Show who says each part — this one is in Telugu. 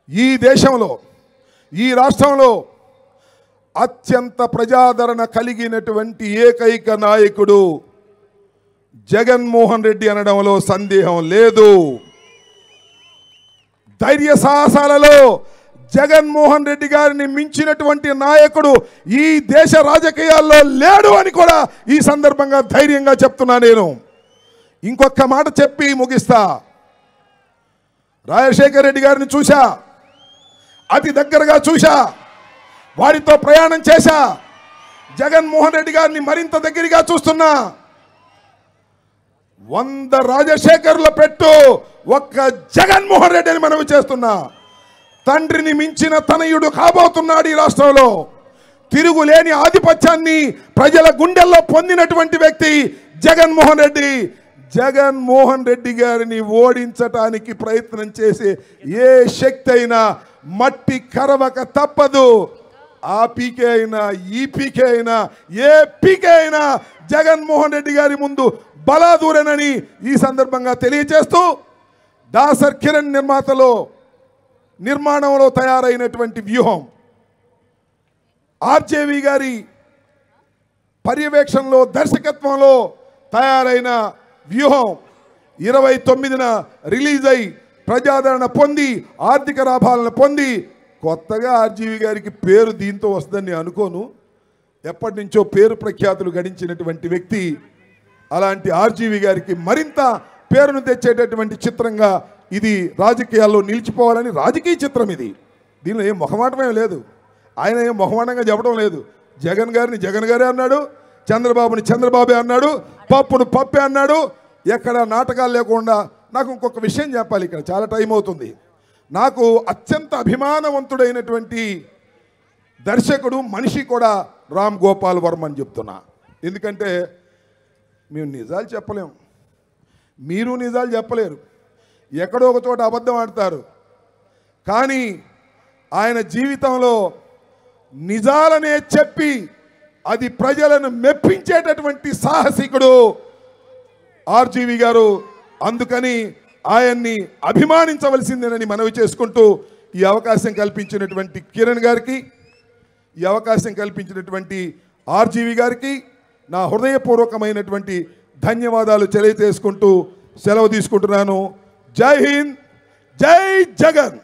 Speaker 1: ఈ దేశంలో ఈ రాష్ట్రంలో అత్యంత ప్రజాదరణ కలిగినటువంటి ఏకైక నాయకుడు జగన్మోహన్ రెడ్డి అనడంలో సందేహం లేదు. ధైర్య సాహసాలలో జగన్మోహన్ రెడ్డి గారిని మించినటువంటి నాయకుడు ఈ దేశ రాజకీయాల్లో లేడు అని కూడా ఈ సందర్భంగా ధైర్యంగా చెప్తున్నా. నేను ఇంకొక మాట చెప్పి ముగిస్తా. రాజశేఖర రెడ్డి గారిని చూశా, అతి దగ్గరగా చూశా, వారితో ప్రయాణం చేశా. జగన్మోహన్ రెడ్డి గారిని మరింత దగ్గరగా చూస్తున్నా. 100 రాజశేఖర్ల పెట్టు ఒక్క జగన్మోహన్ రెడ్డి అని మనవి చేస్తున్నా. తండ్రిని మించిన తనయుడు కాబోతున్నాడు ఈ రాష్ట్రంలో. తిరుగులేని ఆధిపత్యాన్ని ప్రజల గుండెల్లో పొందినటువంటి వ్యక్తి జగన్మోహన్ రెడ్డి. జగన్మోహన్ రెడ్డి గారిని ఓడించటానికి ప్రయత్నం చేసే ఏ శక్తి అయినా మట్టి కరవక తప్పదు. ఆ పీకే అయినా ఈ పీకే అయినా ఏ పీకే అయినా జగన్మోహన్ రెడ్డి గారి ముందు బలాదూరనని ఈ సందర్భంగా తెలియజేస్తూ, దాసర్ కిరణ్ నిర్మాణంలో తయారైనటువంటి వ్యూహం, ఆర్జేవి గారి పర్యవేక్షణలో దర్శకత్వంలో తయారైన వ్యూహం 29న రిలీజ్ అయి ప్రజాదరణ పొంది ఆర్థిక లాభాలను పొంది, కొత్తగా ఆర్జీవి గారికి పేరు దీంతో వస్తుందని అనుకోను. ఎప్పటి నుంచో పేరు ప్రఖ్యాతులు గడించినటువంటి వ్యక్తి. అలాంటి ఆర్జీవి గారికి మరింత పేరును తెచ్చేటటువంటి చిత్రంగా ఇది రాజకీయాల్లో నిలిచిపోవాలని రాజకీయ చిత్రం ఇది. దీనిలో ఏం మొహమాటమే లేదు. ఆయన ఏం మొహమాటంగా చెప్పడం లేదు. జగన్ గారిని జగన్ గారే అన్నాడు, చంద్రబాబుని చంద్రబాబే అన్నాడు, పప్పును పప్పే అన్నాడు. ఎక్కడ నాటకాలు లేకుండా. నాకు ఇంకొక విషయం చెప్పాలి, ఇక్కడ చాలా టైం అవుతుంది. నాకు అత్యంత అభిమానవంతుడైనటువంటి దర్శకుడు మనిషి కూడా రామ్ గోపాల్ వర్మ అని చెప్తున్నా. ఎందుకంటే మేము నిజాలు చెప్పలేము, మీరు నిజాలు చెప్పలేరు, ఎక్కడో ఒక చోట అబద్ధం ఆడతారు. కానీ ఆయన జీవితంలో నిజాలనే చెప్పి అది ప్రజలను మెప్పించేటటువంటి సాహసికుడు ఆర్జీవి గారు. అందుకని ఆయన్ని అభిమానించవలసిందేనని మనవి చేసుకుంటూ ఈ అవకాశం కల్పించినటువంటి కిరణ్ గారికి, ఈ అవకాశం కల్పించినటువంటి ఆర్జీవి గారికి నా హృదయపూర్వకమైనటువంటి ధన్యవాదాలు తెలియజేసుకుంటూ సెలవు తీసుకుంటున్నాను. జై హింద్, జై జగన్.